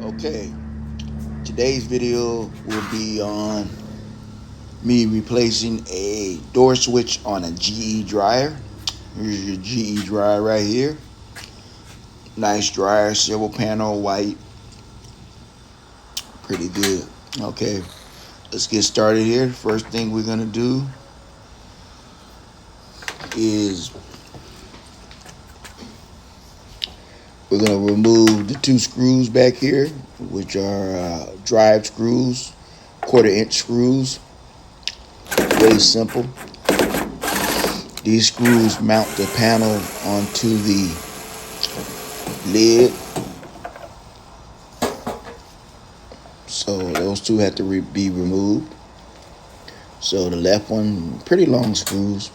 Okay, today's video will be on me replacing a door switch on a GE dryer. Here's your GE dryer right here. Nice dryer, silver panel, white. Pretty good. Okay, let's get started here. First thing we're gonna do is we're gonna remove the two screws back here, which are drive screws, 1/4-inch screws. Really simple. These screws mount the panel onto the lid. So those two have to be removed. So the left one, pretty long screws.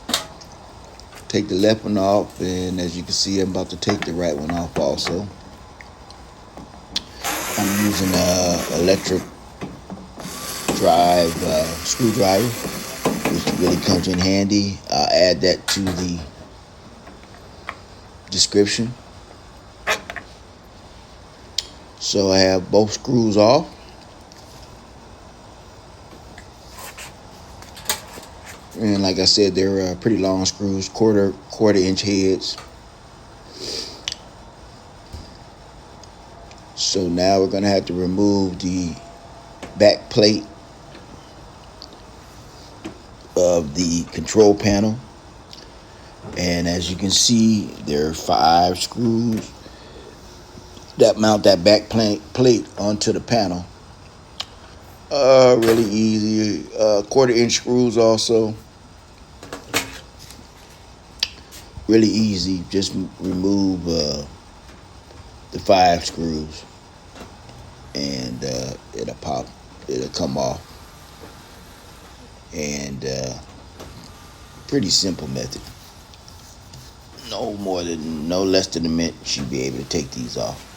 Take the left one off, and as you can see, I'm about to take the right one off also. I'm using an electric drive screwdriver, which really comes in handy. I'll add that to the description. So I have both screws off. And like I said, they're pretty long screws, quarter-inch heads. So now we're going to have to remove the back plate of the control panel. And as you can see, there are 5 screws that mount that back plate onto the panel. Really easy. 1/4-inch screws also. Really easy. Just remove the 5 screws, and it'll pop. It'll come off. And pretty simple method. No less than a minute, you should be able to take these off.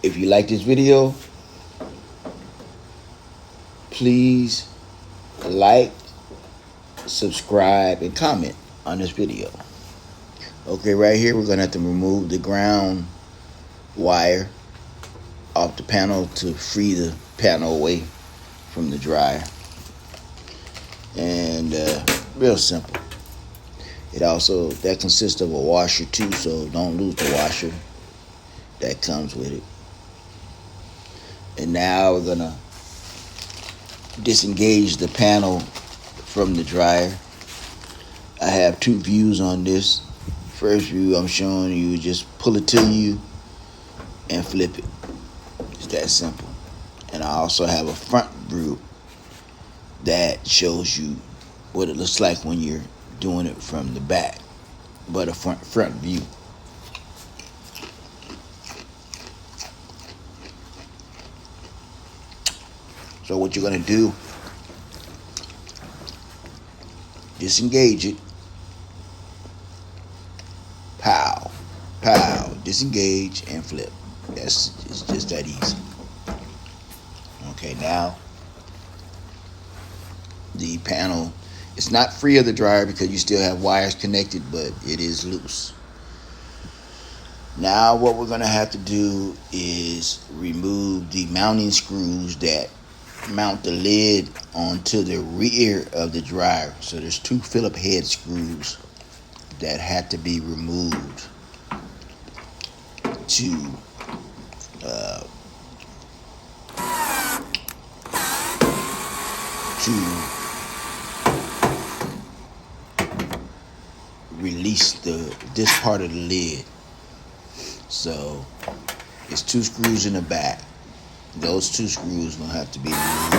If you like this video, please like, subscribe, and comment on this video. Okay, right here we're gonna have to remove the ground wire off the panel to free the panel away from the dryer. And real simple. That consists of a washer too, so don't lose the washer that comes with it. And now we're gonna disengage the panel from the dryer. I have 2 views on this. First view, I'm showing you, just pull it to you and flip it. It's that simple. And I also have a front view that shows you what it looks like when you're doing it from the back, but a front view. So what you're gonna do, disengage it. Pow, pow, disengage and flip. It's just that easy. Okay, now the panel, it's not free of the dryer because you still have wires connected, but it is loose. Now what we're gonna have to do is remove the mounting screws that mount the lid onto the rear of the dryer. So there's 2 Phillip head screws that had to be removed to release this part of the lid. So it's 2 screws in the back. Those 2 screws gonna have to be removed,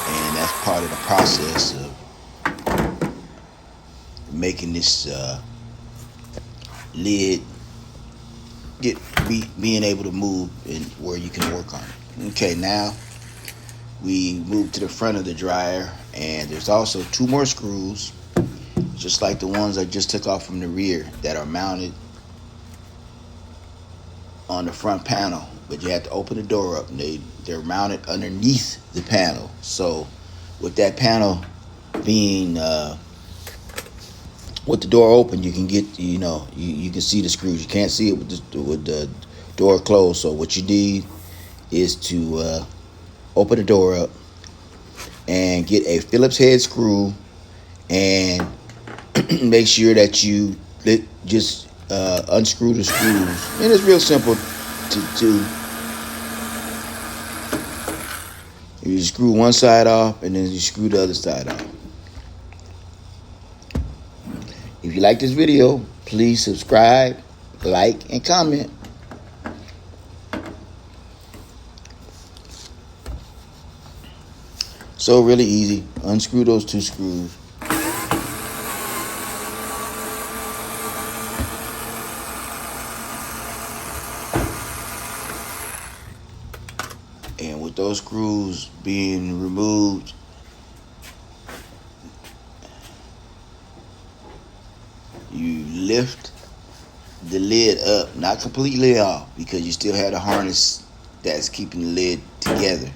and that's part of the process of making this lid being able to move and where you can work on it. Okay, now we move to the front of the dryer, and there's also 2 more screws, just like the ones I just took off from the rear, that are mounted on the front panel but you have to open the door up. And they're mounted underneath the panel. So with that panel being with the door open, you can get, you can see the screws. You can't see it with the door closed. So what you need is to open the door up and get a Phillips head screw, and make sure that you just unscrew the screws. And it's real simple to you screw one side off and then you screw the other side off. If you like this video, please subscribe, like, and comment. So really easy. Unscrew those two screws. And with those screws being removed, you lift the lid up, not completely off, because you still have the harness that's keeping the lid together.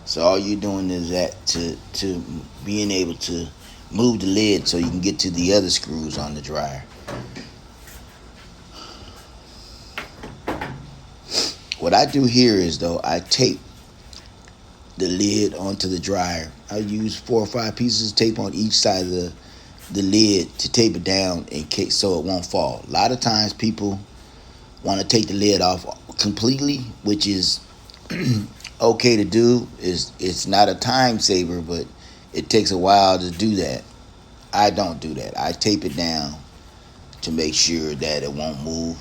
So all you're doing is that to being able to move the lid so you can get to the other screws on the dryer. What I do here is, though, I tape the lid onto the dryer. I use 4 or 5 pieces of tape on each side of the lid to tape it down in case, so it won't fall. A lot of times people want to take the lid off completely, which is okay to do. It's not a time saver, but it takes a while to do that. I don't do that. I tape it down to make sure that it won't move,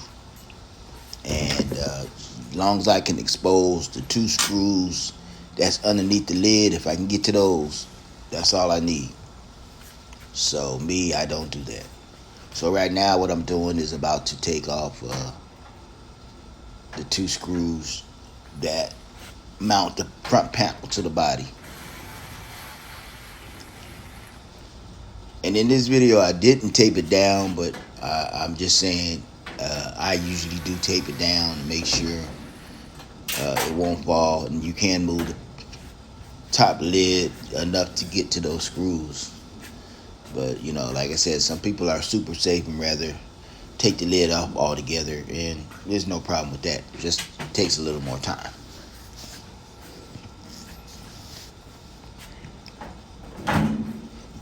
and as long as I can expose the 2 screws that's underneath the lid, if I can get to those, that's all I need. So me, I don't do that. So right now what I'm doing is about to take off the 2 screws that mount the front panel to the body. And in this video I didn't tape it down, but I'm just saying I usually do tape it down to make sure it won't fall, and you can move the top lid enough to get to those screws. But like I said, some people are super safe and rather take the lid off altogether, and there's no problem with that. It just takes a little more time.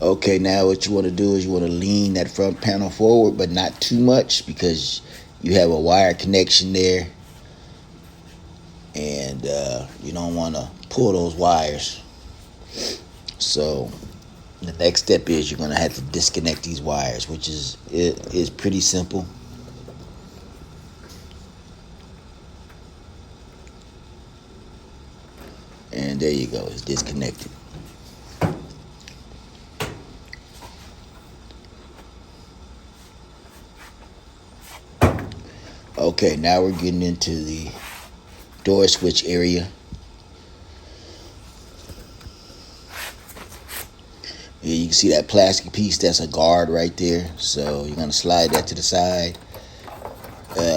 Okay, now what you want to do is you want to lean that front panel forward, but not too much, because you have a wire connection there, and you don't want to pull those wires. So the next step is you're going to have to disconnect these wires, which is pretty simple. And there you go, it's disconnected. Okay, now we're getting into the door switch area. Yeah, you can see that plastic piece, that's a guard right there. So you're going to slide that to the side.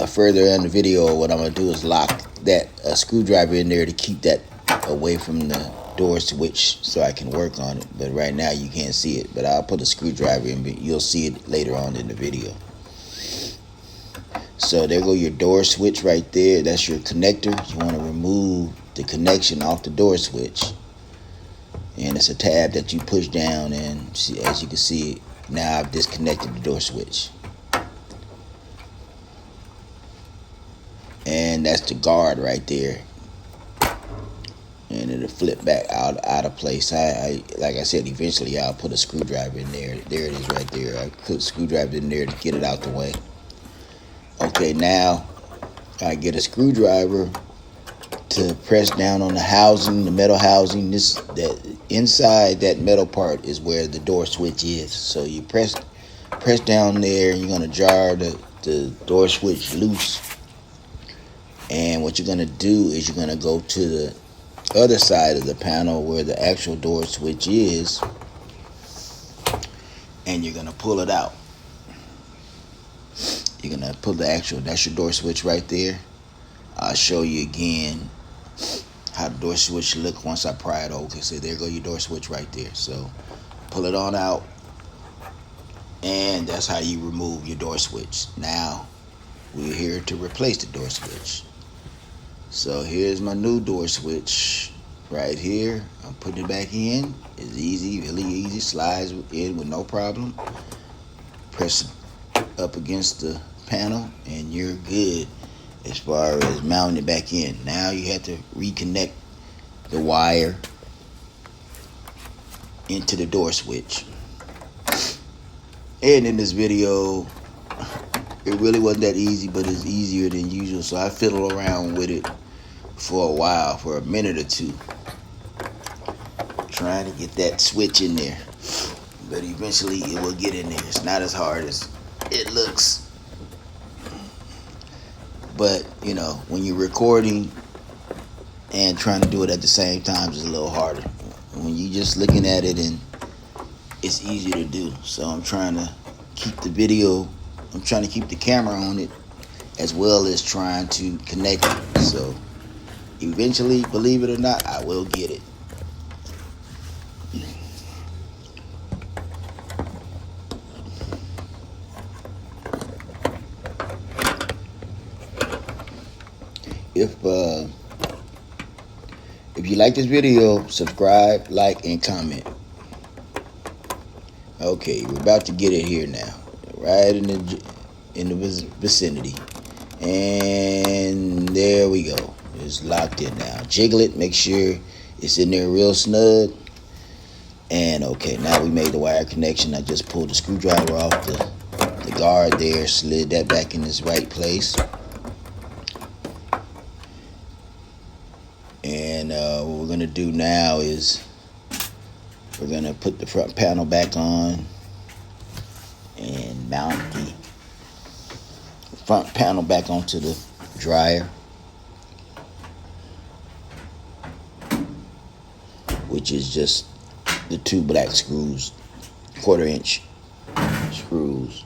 Further in the video, what I'm going to do is lock that screwdriver in there to keep that away from the door switch so I can work on it. But right now you can't see it, but I'll put a screwdriver in, but you'll see it later on in the video. So there go your door switch right there. That's your connector. You want to remove the connection off the door switch. And it's a tab that you push down, and see, as you can see, now I've disconnected the door switch. And that's the guard right there. And it'll flip back out of place. I like I said, eventually I'll put a screwdriver in there. There it is right there. I put a screwdriver in there to get it out the way. Okay, now I get a screwdriver to press down on the housing, the metal housing. That inside that metal part is where the door switch is. So you press down there. You're gonna jar the door switch loose. And what you're gonna do is you're gonna go to the other side of the panel where the actual door switch is, and you're gonna pull it out. You're gonna pull that's your door switch right there. I'll show you again how the door switch look once I pry it over. Okay, so there go your door switch right there. So pull it on out, and that's how you remove your door switch. Now we're here to replace the door switch. So here's my new door switch right here. I'm putting it back in. It's easy, really easy. Slides in with no problem. Press up against the panel and you're good as far as mounting it back in. Now you have to reconnect the wire into the door switch. And in this video, it really wasn't that easy, but it's easier than usual. So I fiddled around with it for a while, for a minute or two, trying to get that switch in there. But eventually it will get in there. It's not as hard as it looks. But, you know, when you're recording and trying to do it at the same time, it's a little harder. When you're just looking at it, and it's easier to do. So I'm trying to keep the video, I'm trying to keep the camera on it, as well as trying to connect it. So eventually, believe it or not, I will get it. If you like this video, subscribe, like, and comment. Okay, we're about to get it here now, right in the vicinity, and there we go. It's locked in now. Jiggle it, make sure it's in there real snug. And okay, now we made the wire connection. I just pulled the screwdriver off the guard there, slid that back in its right place. And what we're gonna do now is we're gonna put the front panel back on and mount the front panel back onto the dryer, which is just the two black screws, 1/4 inch screws.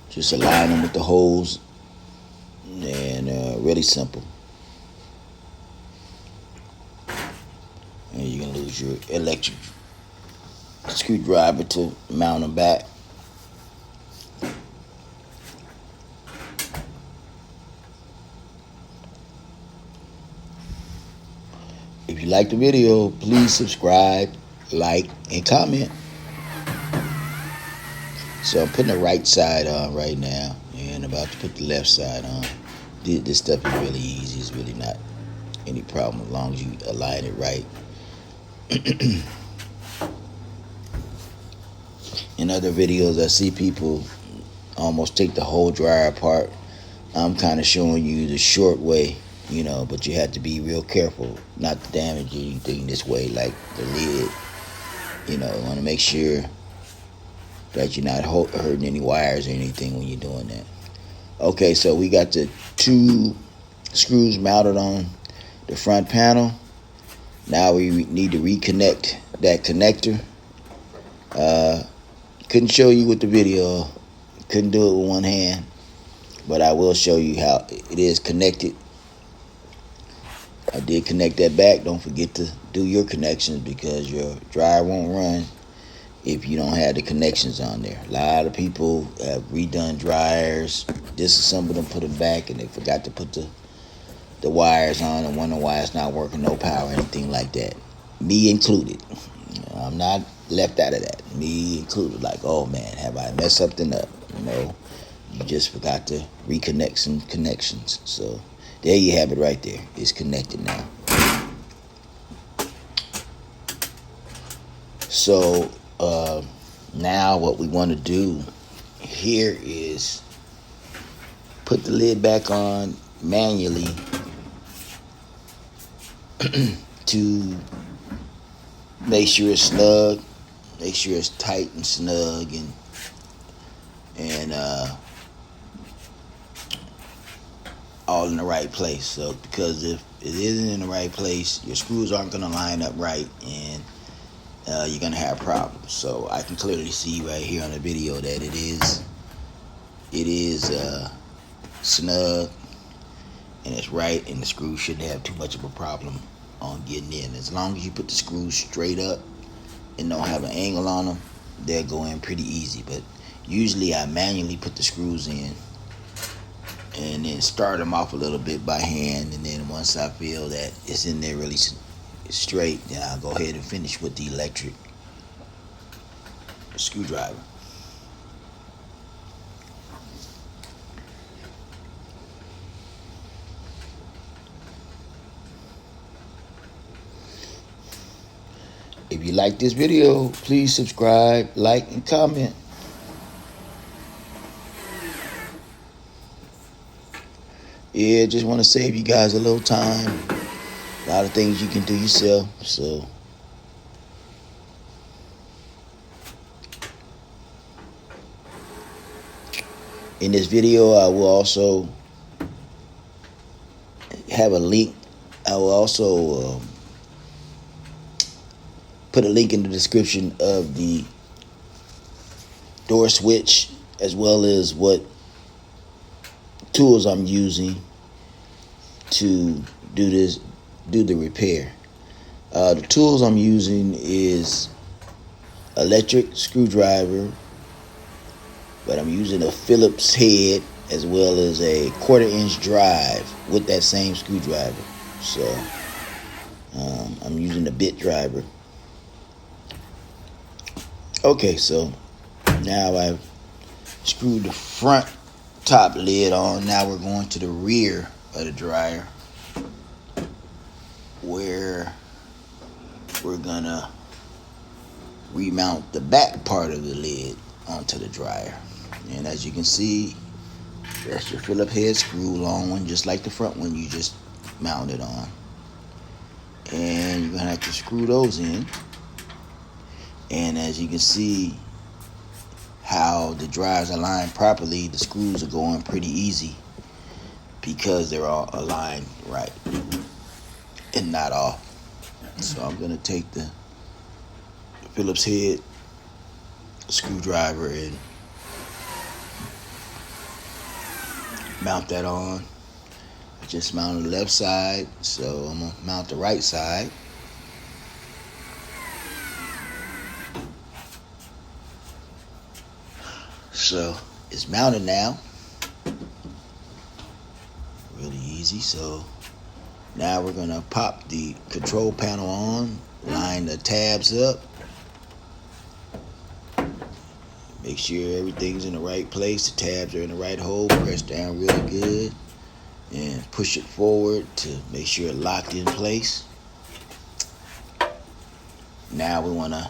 Just align them with the holes, and really simple. And you're gonna lose your electric screwdriver to mount them back. If you like the video, please subscribe, like, and comment. So I'm putting the right side on right now, and about to put the left side on. This stuff is really easy. It's really not any problem as long as you align it right. In other videos, I see people almost take the whole dryer apart. I'm kind of showing you the short way, you know, but you have to be real careful not to damage anything this way, like the lid. You know, you want to make sure that you're not hurting any wires or anything when you're doing that. Okay, so we got the two screws mounted on the front panel. Now we need to reconnect that connector. Couldn't show you with the video, couldn't do it with one hand, but I will show you how it is connected. I did connect that back. Don't forget to do your connections, because your dryer won't run if you don't have the connections on there. A lot of people have redone dryers, disassembled them, put them back, and they forgot to put the wires on and wonder why it's not working, no power, anything like that. Me included. I'm not left out of that. Me included. Like, oh man, have I messed something up? No, you just forgot to reconnect some connections. So there you have it right there. It's connected now. So now what we want to do here is put the lid back on manually to make sure it's snug, make sure it's tight and snug, and all in the right place. So because if it isn't in the right place, your screws aren't going to line up right, and you're gonna have problems. So I can clearly see right here on the video that it is snug and it's right, and the screws shouldn't have too much of a problem on getting in. As long as you put the screws straight up and don't have an angle on them, they'll go in pretty easy. But usually I manually put the screws in and then start them off a little bit by hand, and then once I feel that it's in there really straight, then I'll go ahead and finish with the electric screwdriver. If you like this video, please subscribe, like, and comment. Yeah, just want to save you guys a little time. A lot of things you can do yourself. So in this video, I will also have a link. I will also put a link in the description of the door switch, as well as what tools I'm using to do the repair. The tools I'm using is electric screwdriver, but I'm using a Phillips head as well as a 1/4-inch drive with that same screwdriver. So I'm using a bit driver. Okay, so now I've screwed the front top lid on. Now we're going to the rear of the dryer, where we're gonna remount the back part of the lid onto the dryer. And as you can see, that's your Phillips head screw, long one, just like the front one you just mounted on. And you're gonna have to screw those in. And as you can see how the dryers are aligned properly, the screws are going pretty easy because they're all aligned right and not off. So I'm gonna take the Phillips head screwdriver and mount that on. I just mounted the left side, so I'm gonna mount the right side. So it's mounted now. Really easy. So now we're gonna pop the control panel on, line the tabs up, make sure everything's in the right place, the tabs are in the right hole, press down really good, and push it forward to make sure it's locked in place. Now we wanna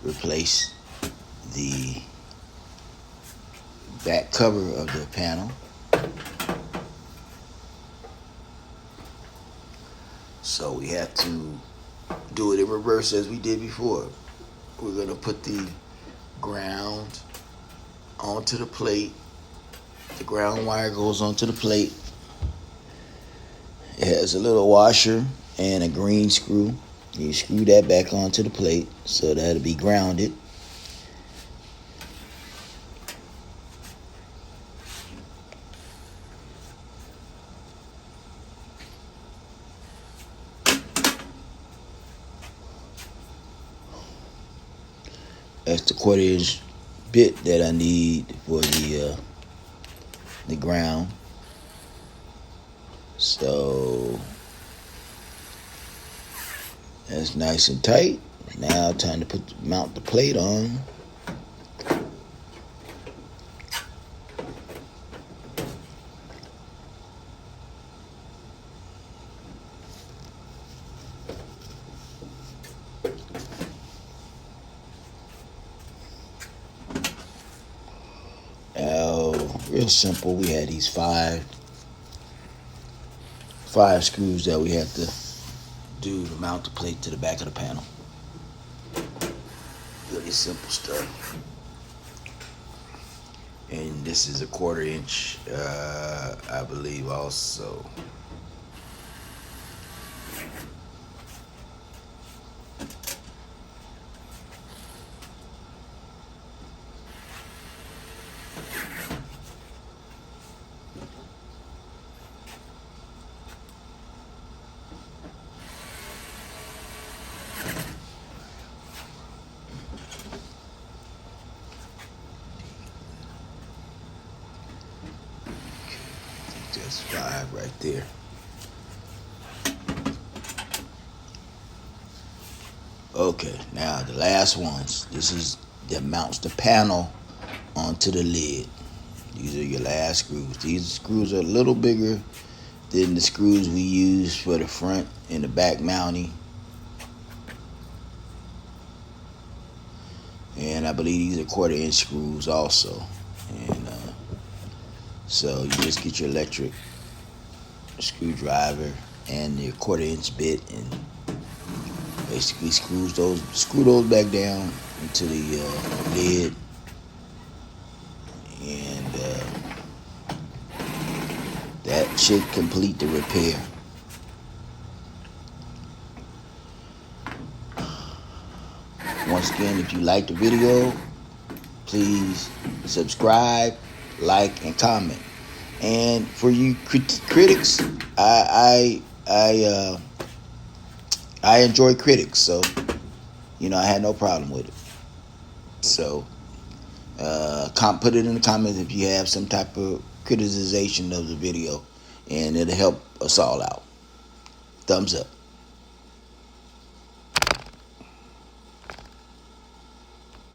replace the back cover of the panel. So we have to do it in reverse as we did before. We're gonna put the ground onto the plate. The ground wire goes onto the plate. It has a little washer and a green screw. You screw that back onto the plate so that'll be grounded. That's the 1/4-inch bit that I need for the ground. So that's nice and tight. Now time to mount the plate on. Real simple. We had these five screws that we had to do to mount the plate to the back of the panel. Really simple stuff. And this is a 1/4-inch, I believe also. That's 5 right there. Okay, now the last ones. This is that mounts the panel onto the lid. These are your last screws. These screws are a little bigger than the screws we use for the front and the back mounting. And I believe these are 1/4 inch screws also. And so you just get your electric screwdriver and your 1/4 inch bit and basically screw those back down into the lid. And that should complete the repair. Once again, if you like the video, please subscribe, like, and comment. And for you critics, I enjoy critics, so I had no problem with it. So put it in the comments if you have some type of criticization of the video, and it'll help us all out. Thumbs up.